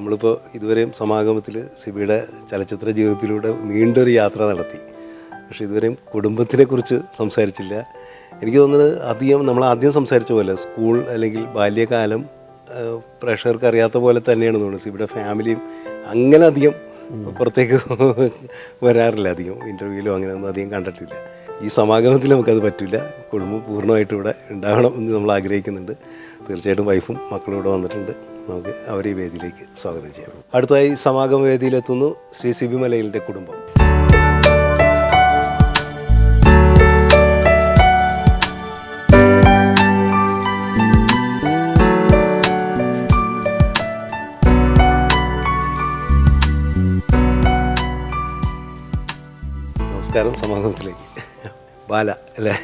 നമ്മളിപ്പോൾ ഇതുവരെയും സമാഗമത്തിൽ സിബിയുടെ ചലച്ചിത്ര ജീവിതത്തിലൂടെ നീണ്ടൊരു യാത്ര നടത്തി. പക്ഷേ ഇതുവരെയും കുടുംബത്തിനെക്കുറിച്ച് സംസാരിച്ചില്ല. എനിക്ക് തോന്നുന്നത് നമ്മൾ ആദ്യം സംസാരിച്ച പോലെ സ്കൂൾ അല്ലെങ്കിൽ ബാല്യകാലം പ്രേക്ഷകർക്ക് അറിയാത്ത പോലെ തന്നെയാണ് തോന്നുന്നത്. സിബിയുടെ ഫാമിലിയും അങ്ങനെ അധികം പുറത്തേക്ക് വരാറില്ല, അധികം ഇൻ്റർവ്യൂവിലോ അങ്ങനെ ഒന്നും അധികം കണ്ടിട്ടില്ല. ഈ സമാഗമത്തിൽ നമുക്കത് പറ്റില്ല. കുടുംബം പൂർണ്ണമായിട്ടും ഇവിടെ ഉണ്ടാകണം എന്ന് നമ്മൾ ആഗ്രഹിക്കുന്നുണ്ട്. തീർച്ചയായിട്ടും വൈഫും മക്കളും ഇവിടെ വന്നിട്ടുണ്ട്. നമുക്ക് അവരെ ഈ വേദിയിലേക്ക് സ്വാഗതം ചെയ്യാം. അടുത്തതായി സമാഗമ വേദിയിലെത്തുന്നു ശ്രീ സിബി മലയിലിൻ്റെ കുടുംബം. നമസ്കാരം. സമാഗമത്തിലേക്ക് ബാല അല്ലേ?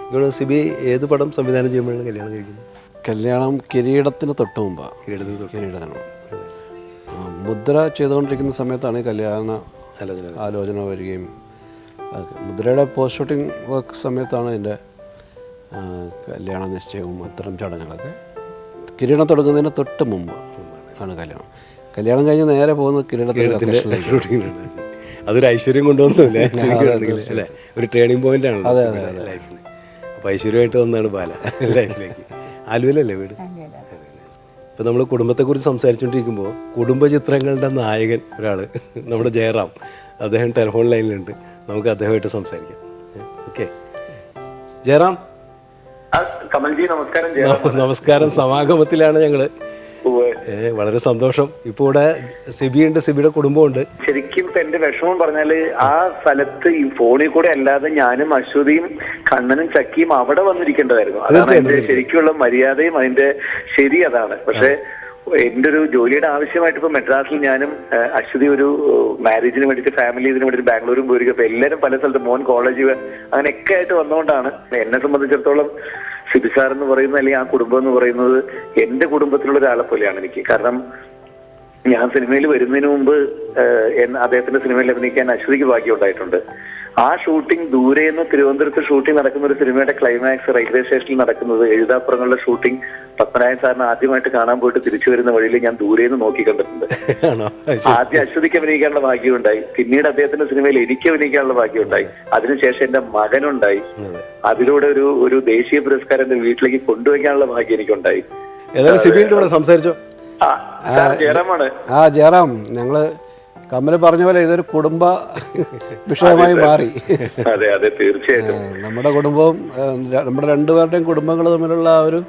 ഇവിടെ സിബി ഏത് പടം സംവിധാനം ചെയ്യുമ്പോഴാണ് കല്യാണം കഴിക്കുന്നത്? കല്യാണം കിരീടത്തിന് തൊട്ട് മുമ്പാണ്. കിരീടത്തിന് മുദ്ര ചെയ്തുകൊണ്ടിരിക്കുന്ന സമയത്താണ് കല്യാണ ആലോചന വരികയും മുദ്രയുടെ പോസ്റ്റ് ഷൂട്ടിംഗ് വർക്ക് സമയത്താണ് എൻ്റെ കല്യാണ നിശ്ചയവും അത്തരം ചടങ്ങുകളൊക്കെ. കിരീടം തുടങ്ങുന്നതിന് തൊട്ട് മുമ്പ് ആണ് കല്യാണം. കല്യാണം കഴിഞ്ഞ് നേരെ പോകുന്നത് കിരീടത്തിലേക്ക്. അതൊരു ഐശ്വര്യം കൊണ്ടുവന്നില്ല അല്ലേ? ഒരു ടേണിംഗ് പോയിന്റ് ആണ് ലൈഫിൽ. അപ്പോൾ ഐശ്വര്യമായിട്ട് വന്നതാണ് ബാല ലൈഫിലേക്ക്. ആലുവയിലല്ലേ വീട്? ഇപ്പം നമ്മൾ കുടുംബത്തെക്കുറിച്ച് സംസാരിച്ചുകൊണ്ടിരിക്കുമ്പോൾ കുടുംബചിത്രങ്ങളുടെ നായകൻ ഒരാൾ നമ്മുടെ ജയറാം, അദ്ദേഹം ടെലിഫോൺ ലൈനിലുണ്ട്. നമുക്ക് അദ്ദേഹമായിട്ട് സംസാരിക്കാം. ഓക്കെ ജയറാം. കമൽജി നമസ്കാരം. നമസ്കാരം. സമാഗമത്തിലാണ് ഞങ്ങൾ. വളരെ സന്തോഷം. ഇപ്പോൾ ഇവിടെ സിബിയുണ്ട്, സിബിയുടെ കുടുംബമുണ്ട്. ശരിക്കും ഇപ്പൊ എന്റെ വിഷമം പറഞ്ഞാല് ആ സ്ഥലത്ത് ഈ ഫോണിൽ കൂടെ അല്ലാതെ ഞാനും അശ്വതിയും കണ്ണനും ചക്കിയും അവിടെ വന്നിരിക്കേണ്ടതായിരുന്നു. അതാണ് എന്റെ ശരിക്കുള്ള മര്യാദയും അതിന്റെ ശരി അതാണ്. പക്ഷെ എന്റെ ഒരു ജോലിയുടെ ആവശ്യമായിട്ട് ഇപ്പൊ മെഡ്രാസിൽ ഞാനും അശ്വതി ഒരു മാരേജിന് വേണ്ടിയിട്ട് ഫാമിലി ഇതിന് വേണ്ടിയിട്ട് ബാംഗ്ലൂരും പോയിരിക്കും. അപ്പൊ എല്ലാവരും പല സ്ഥലത്ത് മോൻ കോളേജ് അങ്ങനെയൊക്കെ ആയിട്ട് വന്നതുകൊണ്ടാണ് എന്നെ സംബന്ധിച്ചിടത്തോളം സിബി സാർ എന്ന് പറയുന്നത് അല്ലെങ്കിൽ ആ കുടുംബം എന്ന് പറയുന്നത് എന്റെ കുടുംബത്തിലുള്ള ഒരാളെ പോലെയാണ് എനിക്ക്. കാരണം ഞാൻ സിനിമയിൽ വരുന്നതിന് മുമ്പ് അദ്ദേഹത്തിന്റെ സിനിമയിൽ അഭിനയിക്കാൻ അശ്വതിക്ക് ഭാഗ്യം ഉണ്ടായിട്ടുണ്ട്. ആ ഷൂട്ടിംഗ് ദൂരെ നിന്ന് തിരുവനന്തപുരത്ത് ഷൂട്ടിംഗ് നടക്കുന്ന ഒരു സിനിമയുടെ ക്ലൈമാക്സ് റെയിൽവേ സ്റ്റേഷനിൽ നടക്കുന്നത്, എഴുതാപ്പുറങ്ങളുടെ ഷൂട്ടിംഗ് പത്മനാഭൻ സാറിന് ആദ്യമായിട്ട് കാണാൻ പോയിട്ട് തിരിച്ചു വരുന്ന വഴിയിൽ ഞാൻ ദൂരെ നിന്ന് നോക്കി കണ്ടിട്ടുണ്ട്. ആദ്യം അശ്വതിക്ക് അഭിനയിക്കാനുള്ള ഭാഗ്യം ഉണ്ടായി, പിന്നീട് അദ്ദേഹത്തിന്റെ സിനിമയിൽ എനിക്ക് അഭിനയിക്കാനുള്ള ഭാഗ്യം ഉണ്ടായി, അതിനുശേഷം എന്റെ മകനുണ്ടായി. അതിലൂടെ ഒരു ദേശീയ പുരസ്കാരം എന്റെ വീട്ടിലേക്ക് കൊണ്ടുവയ്ക്കാനുള്ള ഭാഗ്യം എനിക്കുണ്ടായി. സംസാരിച്ചോ? ജയറാമാണ്. ജയറാം, ഞങ്ങള് കമല് പറഞ്ഞ പോലെ ഇതൊരു കുടുംബ വിഷയമായി മാറി. അതെ അതെ തീർച്ചയായിട്ടും. നമ്മുടെ കുടുംബവും നമ്മുടെ രണ്ടുപേരുടെയും കുടുംബങ്ങൾ തമ്മിലുള്ള ഒരു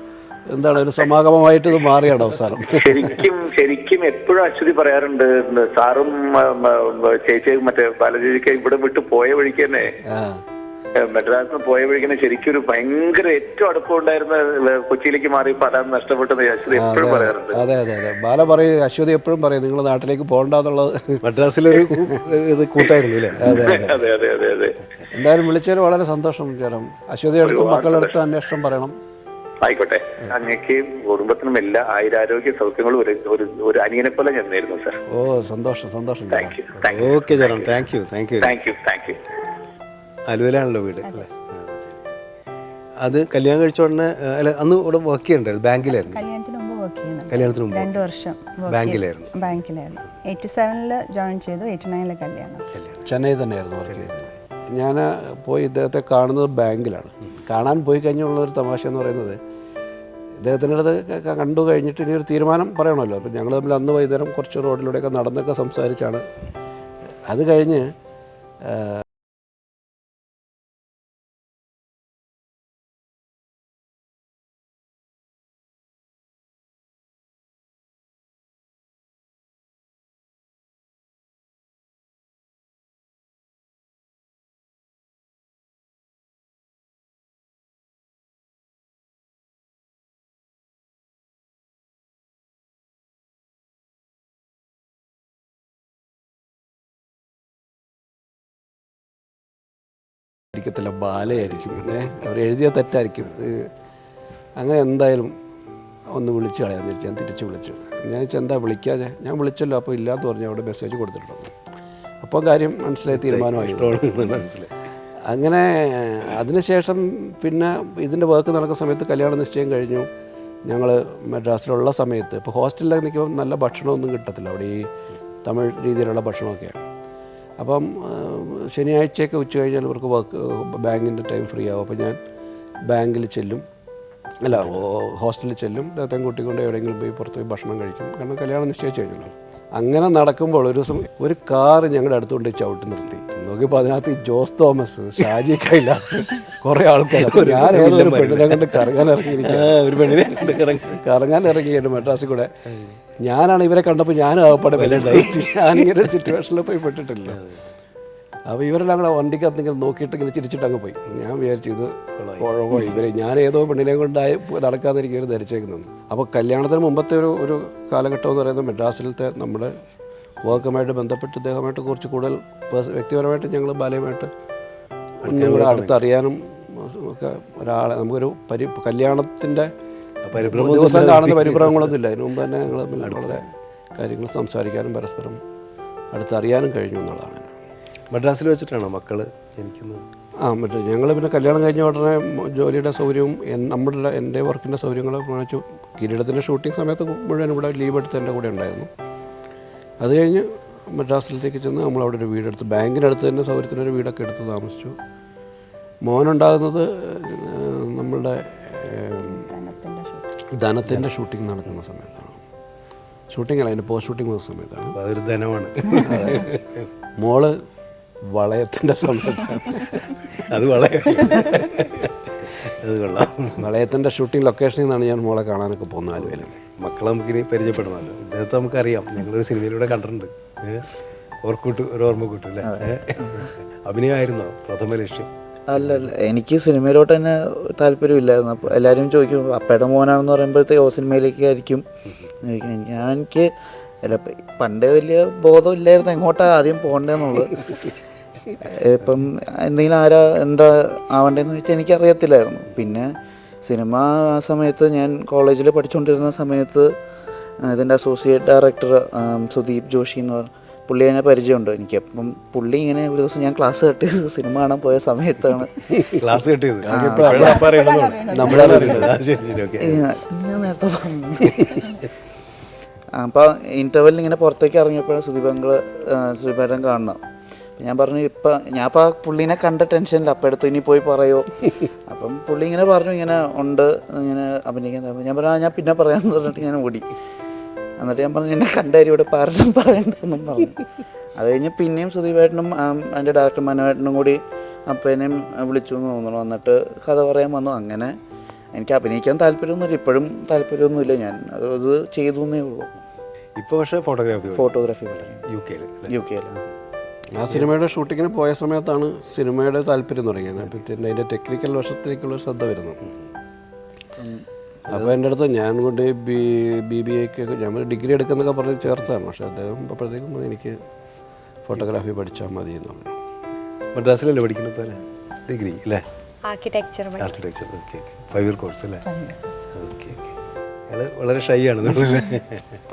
ഒരു സമാഗമമായിട്ട് ഇത് മാറിയാണ് അവസാനം. ശരിക്കും എപ്പോഴും അശ്വതി പറയാറുണ്ട്, സാറും ചേച്ചിയും മറ്റേ ബാലചേച്ചിക്ക് ഇവിടെ വിട്ട് പോയ വഴിക്ക് തന്നെ മെഡ്രാസിന് പോയ വഴിക്കന്നെ ശരിക്കും ഒരു ഭയങ്കര ഏറ്റവും അടുപ്പം ഉണ്ടായിരുന്ന കൊച്ചിയിലേക്ക് മാറിയപ്പോ അതാണ് നഷ്ടപ്പെട്ടത് അശ്വതി എപ്പോഴും പറയാറുണ്ട്. അതെ അതെ അതെ, ബാല പറയും, അശ്വതി എപ്പോഴും പറയും നിങ്ങൾ നാട്ടിലേക്ക് പോകണ്ടെന്നുള്ളത്. മദ്രാസിലൊരു കൂട്ടായിരുന്നു അല്ലേ? അതെ അതെ അതെ അതെ അതെ. എന്തായാലും വിളിച്ചതിൽ വളരെ സന്തോഷം ചേരം. അശ്വതി അടുത്ത് മക്കളുടെ അടുത്ത് അന്വേഷണം പറയണം. ആയിക്കോട്ടെ. അങ്ങേക്ക് കുടുംബത്തിനും എല്ലാ ആയുരാരോഗ്യ സൗഖ്യങ്ങളും ഒരു അനിയനെ പോലെ ഞാൻ നേരുന്നു സാർ. ഓ സന്തോഷം സന്തോഷം. Thank you. ഓക്കെ ചേരം, thank you thank you thank you thank you. ആലുവയിലാണല്ലോ വീട് അല്ലേ? അത് കല്യാണം കഴിച്ച ഉടനെ അല്ല, അന്ന് ഇവിടെ വർക്ക് ചെയ്യണ്ടായിരുന്നു? ബാങ്കിലായിരുന്നു? കല്യാണത്തിന് മുമ്പ് വർക്ക് ചെയ്യുന്നത്. കല്യാണത്തിന് മുമ്പ് 2 വർഷം ബാങ്കിലായിരുന്നു. 87 ജോയിൻ ചെയ്തു, 89 കല്യാണം. ചെന്നൈ തന്നെയായിരുന്നു വർക്ക് ചെയ്തത്. ഞാൻ പോയി ഇദ്ദേഹത്തെ കാണുന്നത് ബാങ്കിലാണ്. കാണാൻ പോയി കഴിഞ്ഞുള്ളൊരു തമാശ എന്ന് പറയുന്നത്, ഇദ്ദേഹത്തിൻ്റെ അടുത്ത് കണ്ടു കഴിഞ്ഞിട്ട് ഇനി ഒരു തീരുമാനം പറയണമല്ലോ. അപ്പം ഞങ്ങൾ തമ്മിൽ അന്ന് വൈകുന്നേരം കുറച്ച് റോഡിലൂടെയൊക്കെ നടന്നൊക്കെ സംസാരിച്ചാണ്. അത് കഴിഞ്ഞ് ിക്കത്തില്ല, ബാലയായിരിക്കും. അവർ എഴുതിയ തെറ്റായിരിക്കും. അങ്ങനെ എന്തായാലും ഒന്ന് വിളിച്ച് കളയാന്ന് വെച്ചാൽ ഞാൻ തിരിച്ച് വിളിച്ചു. ഞാൻ വെച്ചാൽ എന്താ വിളിക്കാതെ? ഞാൻ വിളിച്ചല്ലോ, അപ്പോൾ ഇല്ലാന്ന് പറഞ്ഞു. അവിടെ മെസ്സേജ് കൊടുത്തിട്ടുണ്ട്. അപ്പോൾ കാര്യം മനസ്സിലായി, തീരുമാനമായി മനസ്സിലായി. അങ്ങനെ അതിനുശേഷം പിന്നെ ഇതിൻ്റെ വർക്ക് നടക്കുന്ന സമയത്ത് കല്യാണ നിശ്ചയം കഴിഞ്ഞു. ഞങ്ങൾ മദ്രാസിലുള്ള സമയത്ത് ഇപ്പോൾ ഹോസ്റ്റലിലൊക്കെ നിൽക്കുമ്പോൾ നല്ല ഭക്ഷണമൊന്നും കിട്ടത്തില്ല, അവിടെ ഈ തമിഴ് രീതിയിലുള്ള ഭക്ഷണമൊക്കെയാണ്. അപ്പം ശനിയാഴ്ചയൊക്കെ ഉച്ച കഴിഞ്ഞാൽ ഇവർക്ക് ബാങ്കിൻ്റെ ടൈം ഫ്രീ ആവും. അപ്പോൾ ഞാൻ ബാങ്കിൽ ചെല്ലും, അല്ല ഹോസ്റ്റലിൽ ചെല്ലും, അദ്ദേഹത്തെ കൂട്ടിക്കൊണ്ട് എവിടെയെങ്കിലും പോയി പുറത്ത് പോയി ഭക്ഷണം കഴിക്കും. കാരണം കല്യാണം നിശ്ചയിച്ച് കഴിഞ്ഞല്ലോ. അങ്ങനെ നടക്കുമ്പോൾ ഒരു ദിവസം ഒരു കാറ് ഞങ്ങളുടെ അടുത്തുകൊണ്ട് ചവിട്ടി നിർത്തി. നോക്കിയപ്പോൾ അതിനകത്ത് ഈ ജോസ് തോമസ്, ഷാജി കൈലാസ്, കുറേ ആൾക്കാർ. ഞാൻ ഏതൊരു പെണ്ണിനെ കണ്ട് കറങ്ങാൻ ഇറങ്ങിയിട്ട് മദ്രാസിൽ കൂടെ. ഞാനാണ് ഇവരെ കണ്ടപ്പോൾ ഞാനും ആകപ്പാടെ വിലണ്ടായി. ഞാനിങ്ങനെ ഒരു സിറ്റുവേഷനിൽ പോയി പെട്ടിട്ടില്ല. അപ്പോൾ ഇവരെല്ലാം കൂടെ വണ്ടിക്കകത്ത് ഇങ്ങനെ നോക്കിയിട്ട് ഇങ്ങനെ ചിരിച്ചിട്ട് അങ്ങ് പോയി. ഞാൻ വിചാരിച്ചു ഇത് ഇവരെ ഞാൻ ഏതോ പെണ്ണിനെ കൊണ്ടായി നടക്കാതിരിക്കുകയാണ് ധരിച്ചേക്കുന്നത്. അപ്പോൾ കല്യാണത്തിന് മുമ്പത്തെ ഒരു കാലഘട്ടം എന്ന് പറയുന്നത് മദ്രാസിലത്തെ നമ്മുടെ വർക്കുമായിട്ട് ബന്ധപ്പെട്ട് ഇദ്ദേഹമായിട്ട് കുറച്ച് കൂടുതൽ വ്യക്തിപരമായിട്ട് ഞങ്ങൾ ബാലയുമായിട്ട് ഒന്നുകൂടെ അടുത്തറിയാനും ഒക്കെ ഒരാളെ നമുക്കൊരു കല്യാണത്തിൻ്റെ ദിവസം കാണുന്ന പരിഭ്രമങ്ങളൊന്നും ഇല്ല. അതിന് മുമ്പ് തന്നെ ഞങ്ങൾ തമ്മിൽ വളരെ കാര്യങ്ങൾ സംസാരിക്കാനും പരസ്പരം അടുത്തറിയാനും കഴിഞ്ഞു എന്നുള്ളതാണ്. മദ്രാസിൽ വെച്ചിട്ടാണോ മക്കൾ ജനിക്കുന്നത്? മറ്റേ ഞങ്ങൾ പിന്നെ കല്യാണം കഴിഞ്ഞ ഉടനെ ജോലിയുടെ സൗകര്യവും എൻ്റെ വർക്കിൻ്റെ സൗകര്യങ്ങളും കാണിച്ചു. കിരീടത്തിൻ്റെ ഷൂട്ടിംഗ് സമയത്ത് മുഴുവൻ ഇവിടെ ലീവ് എടുത്ത് എൻ്റെ കൂടെ ഉണ്ടായിരുന്നു. അത് കഴിഞ്ഞ് മദ്രാസിലത്തേക്ക് ചെന്ന് നമ്മളവിടെ ഒരു വീടെടുത്ത്, ബാങ്കിനടുത്ത് തന്നെ സൗകര്യത്തിനൊരു വീടൊക്കെ എടുത്ത് താമസിച്ചു. മോനുണ്ടാകുന്നത് നമ്മളുടെ ധനത്തിൻ്റെ ഷൂട്ടിംഗ് നടക്കുന്ന സമയത്താണ്. ഷൂട്ടിംഗ് അല്ല, അതിൻ്റെ പോസ്റ്റ് ഷൂട്ടിംഗ് വന്ന സമയത്താണ്. അതൊരു ധനമാണ്. മോള് വളയത്തിൻ്റെ സമയത്താണ്. അത് കൊള്ളാം. വളയത്തിൻ്റെ ഷൂട്ടിംഗ് ലൊക്കേഷനിൽ നിന്നാണ് ഞാൻ മോളെ കാണാനൊക്കെ പോകുന്നത് ആലുവയിൽ. മക്കളെ നമുക്കിനി പരിചയപ്പെടണമല്ലോ. ഇദ്ദേഹത്തെ നമുക്കറിയാം, ഞങ്ങളൊരു സിനിമയിലൂടെ കണ്ടിട്ടുണ്ട്. ഒരു ഓർമ്മക്കൂട്ട് അല്ലേ? അഭിനയമായിരുന്നോ പ്രഥമ ലക്ഷ്യം? അല്ല, എനിക്ക് സിനിമയിലോട്ട് തന്നെ താല്പര്യമില്ലായിരുന്നു. അപ്പോൾ എല്ലാവരും ചോദിക്കും അപ്പയുടെ മോനാണെന്ന് പറയുമ്പോഴത്തേക്ക് സിനിമയിലേക്ക് ആയിരിക്കും എനിക്ക് അല്ല, പണ്ടേ വലിയ ബോധമില്ലായിരുന്നു എങ്ങോട്ടാണ് ആദ്യം പോകേണ്ടതെന്നുള്ളത്. ഇപ്പം എന്തെങ്കിലും എന്താ ആവണ്ടേന്ന് ചോദിച്ചാൽ എനിക്കറിയത്തില്ലായിരുന്നു. പിന്നെ സിനിമ ആ സമയത്ത് ഞാൻ കോളേജിൽ പഠിച്ചുകൊണ്ടിരുന്ന സമയത്ത് ഇതിൻ്റെ അസോസിയേറ്റ് ഡയറക്ടർ സുദീപ് ജോഷി എന്ന് പറഞ്ഞ പുള്ളി എന്നെ പരിചയമുണ്ട് എനിക്ക്. അപ്പം പുള്ളി ഇങ്ങനെ ഒരു ദിവസം ഞാൻ ക്ലാസ് കട്ട് ചെയ്ത് സിനിമ കാണാൻ പോയ സമയത്താണ് ക്ലാസ് കട്ട് ചെയ്ത് ഞാൻ നേരത്തെ പറഞ്ഞു. അപ്പോൾ ഇൻ്റർവെല്ലിൽ ഇങ്ങനെ പുറത്തേക്ക് ഇറങ്ങിയപ്പോഴാണ് സുദീപേട്ടൻ കാണണം. ഞാൻ പറഞ്ഞു ഞാൻ അപ്പോൾ ആ പുള്ളീനെ കണ്ട ടെൻഷനില്ല, അപ്പം എടുത്ത് ഇനി പോയി പറയുമോ. അപ്പം പുള്ളി ഇങ്ങനെ പറഞ്ഞു ഇങ്ങനെ ഉണ്ട് ഇങ്ങനെ അഭിനയിക്കാൻ. ഞാൻ പറഞ്ഞു ഞാൻ പിന്നെ പറയാമെന്ന് പറഞ്ഞിട്ട് ഞാൻ ഓടി. എന്നിട്ട് ഞാൻ പറഞ്ഞു എന്നെ കണ്ട കാര്യം ഇവിടെ പാരൻറ്റും പറയണ്ടെന്നും പറഞ്ഞു. അത് കഴിഞ്ഞ് പിന്നെയും സുദീപേട്ടനും എൻ്റെ ഡയറക്ടർ മനോഹരനും കൂടി അപ്പനെയും വിളിച്ചു എന്ന് തോന്നുന്നു. എന്നിട്ട് കഥ പറയാൻ വന്നു. അങ്ങനെ എനിക്ക് അഭിനയിക്കാൻ താല്പര്യമൊന്നുമില്ല, ഇപ്പോഴും താല്പര്യമൊന്നുമില്ല. ഞാൻ അത് ചെയ്തു എന്നേ ഉള്ളൂ. ഇപ്പോൾ പക്ഷേ ഫോട്ടോഗ്രാഫി യു കെയിൽ. ആ സിനിമയുടെ ഷൂട്ടിങ്ങിന് പോയ സമയത്താണ് സിനിമയുടെ താല്പര്യം തുടങ്ങിയത്. പിന്നെ അതിൻ്റെ ടെക്നിക്കൽ വശത്തേക്കുള്ള ശ്രദ്ധ വരുന്നു. അപ്പോൾ എൻ്റെ അടുത്ത് ഞാൻ കൊണ്ട് BBA ഞാൻ ഡിഗ്രി എടുക്കുന്നൊക്കെ പറഞ്ഞ് ചേർത്താണ്. പക്ഷേ അദ്ദേഹം അപ്പോഴത്തേക്കും എനിക്ക് ഫോട്ടോഗ്രാഫി പഠിച്ചാൽ മതി എന്ന് പറഞ്ഞു. മദ്രാസിലല്ലേ പഠിക്കുന്നത് ഇപ്പോൾ? ഡിഗ്രി അല്ലേ? ആർക്കിടെക്ചർ. ഓക്കെ. 5 ഇയർ കോഴ്സ് അല്ലേ? ഓക്കെ. അയാൾ വളരെ ഷൈ ആണ്.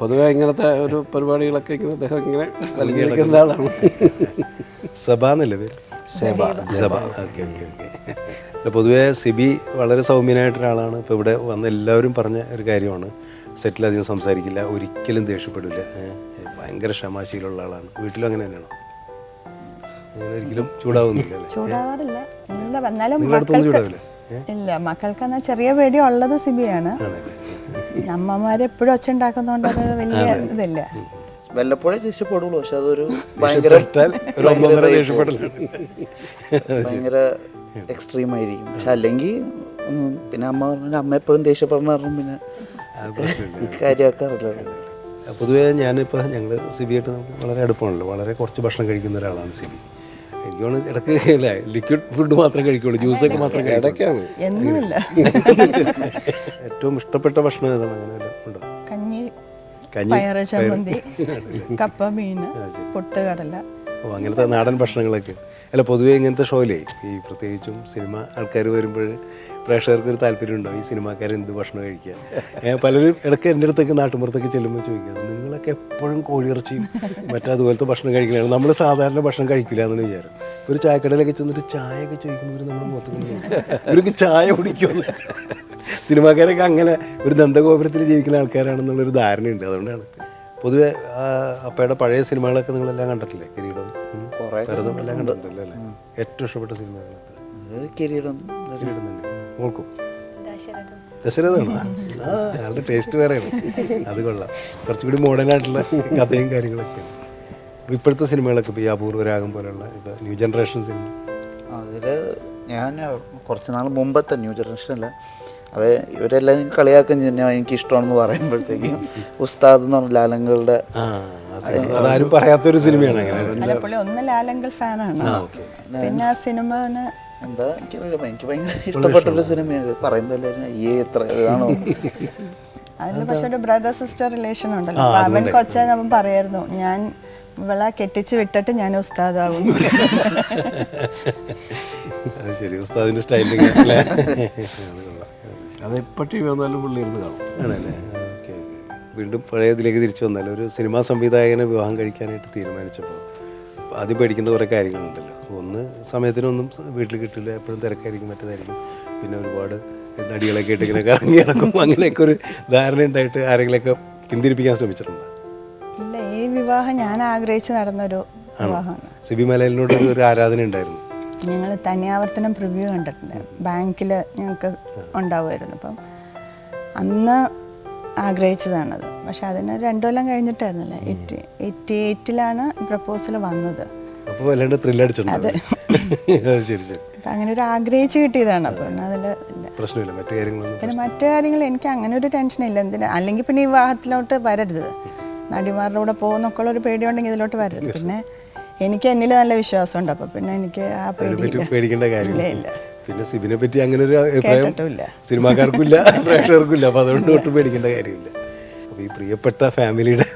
പൊതുവെ ഇങ്ങനത്തെ ഒരു പരിപാടികളൊക്കെ ഇങ്ങനെ അദ്ദേഹം ഇങ്ങനെ നൽകിയിരിക്കുന്ന ആളാണ്. സബ എന്നല്ലേ പേര്? സബ. ഓക്കെ. പൊതുവേ സിബി വളരെ സൗമ്യനായിട്ടൊരാളാണ്. ഇപ്പോൾ ഇവിടെ വന്ന എല്ലാവരും പറഞ്ഞ ഒരു കാര്യമാണ്, സെറ്റിലധികം സംസാരിക്കില്ല, ഒരിക്കലും ദേഷ്യപ്പെടില്ല, ഭയങ്കര ക്ഷമാശീലമുള്ള ആളാണ്. വീട്ടിലും അങ്ങനെ തന്നെയാണോ? അങ്ങനെ ഒരിക്കലും ചൂടാവുന്നില്ല? ചൂടാവാറില്ല. ഇല്ല, മക്കൾക്ക് എന്നാൽ ചെറിയ പേടി ഉള്ളത് സിബിയാണ്. അമ്മമാരെപ്പോഴും ഒച്ച ഉണ്ടാക്കുന്നതുകൊണ്ട് അത് വലിയ ഇതില്ല. വല്ലപ്പോഴേ ദേഷ്യപ്പെടുള്ളൂ, പക്ഷെ അതൊരു ഭയങ്കര എക്സ്ട്രീം ആയിരിക്കും. പക്ഷെ അല്ലെങ്കിൽ പിന്നെ അമ്മ എപ്പോഴും ദേഷ്യപ്പെടുന്ന കാരണം പിന്നെ കാര്യമാക്കാറില്ല. പൊതുവേ ഞാനിപ്പോൾ ഞങ്ങൾ സിബിയായിട്ട് നമുക്ക് വളരെ അടുപ്പമാണല്ലോ, വളരെ കുറച്ച് ഭക്ഷണം കഴിക്കുന്ന ഒരാളാണ് സിബി. എനിക്ക് തോന്നുന്നു ഇടയ്ക്ക് അല്ലേ ലിക്വിഡ് ഫുഡ് മാത്രമേ കഴിക്കുള്ളൂ, ജ്യൂസൊക്കെ മാത്രമേ കഴിക്കാണ്. എന്നുമില്ല. ഏറ്റവും ഇഷ്ടപ്പെട്ട ഭക്ഷണം ഏതാണ്? അങ്ങനെ ഉണ്ടോ? കഞ്ഞി, പയറ്, ചമ്മന്തി, കപ്പ, മീൻ, പൊട്ടുകടല. അങ്ങനത്തെ നാടൻ ഭക്ഷണങ്ങളൊക്കെ. അല്ല, പൊതുവേ ഇങ്ങനത്തെ ഷോയിലേ ഈ പ്രത്യേകിച്ചും സിനിമ ആൾക്കാർ വരുമ്പോൾ പ്രേക്ഷകർക്കൊരു താല്പര്യമുണ്ടോ ഈ സിനിമാക്കാർ എന്ത് ഭക്ഷണം കഴിക്കുക? പലരും ഇടയ്ക്ക് എൻ്റെ അടുത്തൊക്കെ നാട്ടുമ്പുറത്തൊക്കെ ചെല്ലുമ്പോൾ ചോദിക്കുക, നിങ്ങളൊക്കെ എപ്പോഴും കോഴിയിറച്ചിയും മറ്റതുപോലത്തെ ഭക്ഷണം കഴിക്കുന്നതാണ്, നമ്മൾ സാധാരണ ഭക്ഷണം കഴിക്കില്ല എന്നൊരു വിചാരം. ഒരു ചായക്കടയിലൊക്കെ ചെന്നിട്ട് ചായയൊക്കെ ചോദിക്കുമ്പോൾ നമ്മുടെ മുഖത്ത് ഇവർക്ക് ചായ കുടിക്കുമല്ലോ. സിനിമാക്കാരൊക്കെ അങ്ങനെ ഒരു ദന്തഗോപുരത്തിൽ ജീവിക്കുന്ന ആൾക്കാരാണെന്നുള്ളൊരു ധാരണയുണ്ട്. അതുകൊണ്ടാണ് പൊതുവെ അപ്പയുടെ പഴയ സിനിമകളൊക്കെ നിങ്ങളെല്ലാം കണ്ടിട്ടില്ലേ? കിരീടം, ഭരതം എല്ലാം കണ്ടിട്ടില്ലേ അല്ലേ? ഏറ്റവും ഇഷ്ടപ്പെട്ട സിനിമകൾ കിരീടം കിരീടം തന്നെ. നോക്കും ദശരഥമാണ്. ആളുടെ ടേസ്റ്റ് വേറെയാണ്. അത് കൊള്ളാം. കുറച്ചുകൂടി മോഡേണായിട്ടുള്ള കഥയും കാര്യങ്ങളൊക്കെയാണ്. അപ്പോൾ ഇപ്പോഴത്തെ സിനിമകളൊക്കെ ഇപ്പോൾ ഈ അപൂർവരാഗം പോലെയുള്ള ഇപ്പോൾ ന്യൂ ജനറേഷൻ സിനിമ അതിൽ ഞാൻ കുറച്ച് നാൾ മുമ്പത്തെ ന്യൂ ജനറേഷൻ അല്ല, ഇവരെല്ലാവരും കളിയാക്കാൻ തന്നെ എനിക്ക് ഇഷ്ടമാണെന്ന് പറയുമ്പോഴത്തേക്കും ഉസ്താദ് എന്ന് പറഞ്ഞ ലാലങ്ങളുടെ അതാരും പറയാത്തൊരു സിനിമയാണ്. അങ്ങനെ പുള്ളി ഒന്ന് ലാലങ്കൽ ഫാനാണ്. പിന്നെ ആ സിനിമ എന്താ എനിക്കറിയില്ല, എനിക്ക് ഭയങ്കര ഇഷ്ടപ്പെട്ടൊരു സിനിമയാണ്. പറയുമ്പോൾ എല്ലാവരും എത്ര ഇതാണോ അതിൽ പക്ഷെ ഒരു ബ്രദർ സിസ്റ്റർ റിലേഷൻ ഉണ്ടല്ലോ. അപ്പൊ അവൻ കൊച്ചാൻ നമ്മൾ പറയായിരുന്നു, ഞാൻ ഇവളെ കെട്ടിച്ച് വിട്ടിട്ട് ഞാൻ ഉസ്താദാകുന്നു. അത് ശരി, ഉസ്താദിന്റെ സ്റ്റൈലിംഗ് അല്ലേ? അതെപ്പോൾ ടി വി വന്നാലും പുള്ളി ഇരുന്ന് കാണും. ആണല്ലേ? ഓക്കെ. വീണ്ടും പഴയതിലേക്ക് തിരിച്ചു വന്നാൽ ഒരു സിനിമാ സംവിധായകനെ വിവാഹം കഴിക്കാനായിട്ട് തീരുമാനിച്ചപ്പോൾ ആദ്യം പേടിക്കുന്ന കുറേ കാര്യങ്ങളുണ്ടല്ലോ. ഒന്ന്, സമയത്തിനൊന്നും വീട്ടിൽ കിട്ടില്ല, എപ്പോഴും തിരക്കായിരിക്കും, മറ്റേതായിരിക്കും. പിന്നെ ഒരുപാട് നടികളൊക്കെ ആയിട്ട് ഇങ്ങനെ കറങ്ങി നടക്കും. അങ്ങനെയൊക്കെ ഒരു ധാരണ ഉണ്ടായിട്ട് ആരെങ്കിലുമൊക്കെ പിന്തിരിപ്പിക്കാൻ ശ്രമിച്ചിട്ടുണ്ടോ? ഇല്ല, ഈ വിവാഹം ഞാൻ ആഗ്രഹിച്ച് നടന്നൊരു വിവാഹമാണ്. സിബി മലയിലിനോട് ഒരു ആരാധന ഉണ്ടായിരുന്നു. ഞങ്ങൾ തനിയാവർത്തനം പ്രിവ്യൂ കണ്ടിട്ടുണ്ട്. ബാങ്കിൽ ഞങ്ങൾക്ക് ഉണ്ടാവുമായിരുന്നു. അപ്പം അന്ന് ആഗ്രഹിച്ചതാണത്. പക്ഷെ അതിന് 2 കൊല്ലം കഴിഞ്ഞിട്ടായിരുന്നല്ലേ, 88-ലാണ് പ്രപ്പോസൽ വന്നത്. അപ്പോൾ വല്ലാണ്ട് ത്രില്ലടിച്ചിട്ടുണ്ട്. ശരി ശരി. അപ്പം അങ്ങനെ ഒരു ആഗ്രഹിച്ച് കിട്ടിയതാണ്. അപ്പം അതിൽ പ്രശ്നമില്ല. മറ്റു കാര്യങ്ങളൊന്നും പിന്നെ മറ്റു കാര്യങ്ങൾ എനിക്ക് അങ്ങനെ ഒരു ടെൻഷനില്ല. എന്തിനാ, അല്ലെങ്കിൽ പിന്നെ ഈ വിവാഹത്തിലോട്ട് വരരുത്, നടിമാരുടെ കൂടെ പോകുന്നൊക്കെ ഉള്ളൊരു പേടിയുണ്ടെങ്കിൽ ഇതിലോട്ട് വരരുത്. പിന്നെ എനിക്ക് എന്നിൽ നല്ല വിശ്വാസമുണ്ട്. അപ്പം പിന്നെ എനിക്ക് ആ പേടിക്കേണ്ട കാര്യമില്ല. ഇല്ല. പിന്നെ സിബിനെ പറ്റി അങ്ങനെ ഒരു അഭിപ്രായം കേട്ടിട്ടില്ല, സിനിമാക്കാർക്കും ഇല്ല, പ്രേക്ഷകർക്കും ഇല്ല. അപ്പോൾ അതുകൊണ്ട് ഒട്ടും പേടിക്കേണ്ട കാര്യമില്ല. അപ്പോൾ ഈ പ്രിയപ്പെട്ട ഫാമിലിയുടെ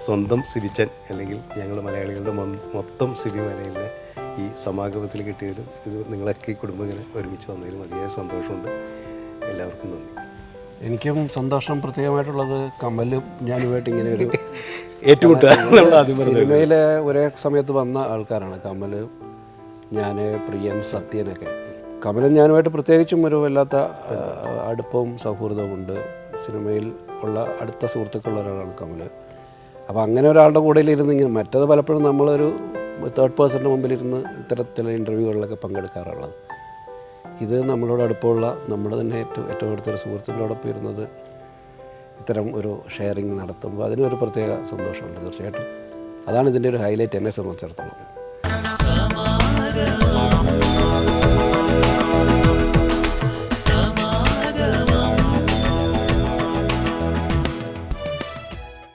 സ്വന്തം സിബിച്ചൻ, അല്ലെങ്കിൽ ഞങ്ങൾ മലയാളികളുടെ മൊത്തം സിബി മലയിലെ ഈ സമാഗമത്തിൽ കിട്ടിയതിലും ഇത് നിങ്ങളൊക്കെ ഈ കുടുംബം ഇങ്ങനെ ഒരുമിച്ച് വന്നതിലും അതിയായ സന്തോഷമുണ്ട്. എല്ലാവർക്കും നന്ദി. എനിക്കും സന്തോഷം പ്രത്യേകമായിട്ടുള്ളത് കമലും ഞാനുമായിട്ട് ഇങ്ങനെ ഒരു സിനിമയിലെ ഒരേ സമയത്ത് വന്ന ആൾക്കാരാണ്. കമൽ, ഞാൻ, പ്രിയൻ, സത്യനൊക്കെ. കമലും ഞാനുമായിട്ട് പ്രത്യേകിച്ചും ഒരു വല്ലാത്ത അടുപ്പവും സൗഹൃദവും ഉണ്ട്. സിനിമയിൽ ഉള്ള അടുത്ത സുഹൃത്തുക്കളുള്ള ഒരാളാണ് കമൽ. അപ്പോൾ അങ്ങനെ ഒരാളുടെ കൂടെയിരുന്ന് ഇങ്ങനെ, മറ്റത് പലപ്പോഴും നമ്മളൊരു തേർഡ് പേഴ്സണിൻ്റെ മുമ്പിലിരുന്ന് ഇത്തരത്തിലുള്ള ഇൻ്റർവ്യൂകളിലൊക്കെ പങ്കെടുക്കാറുള്ളത്. ഇത് നമ്മളോട് അടുപ്പമുള്ള, നമ്മുടെ തന്നെ ഏറ്റവും അടുത്തൊരു സുഹൃത്തിനോടൊപ്പം ഇരുന്നത് ഇത്തരം ഒരു ഷെയറിങ് നടത്തുമ്പോൾ അതിനൊരു പ്രത്യേക സന്തോഷമുണ്ട്. തീർച്ചയായിട്ടും അതാണ് ഇതിൻ്റെ ഒരു ഹൈലൈറ്റ് എന്നെ സംബന്ധിച്ചിടത്തോളം.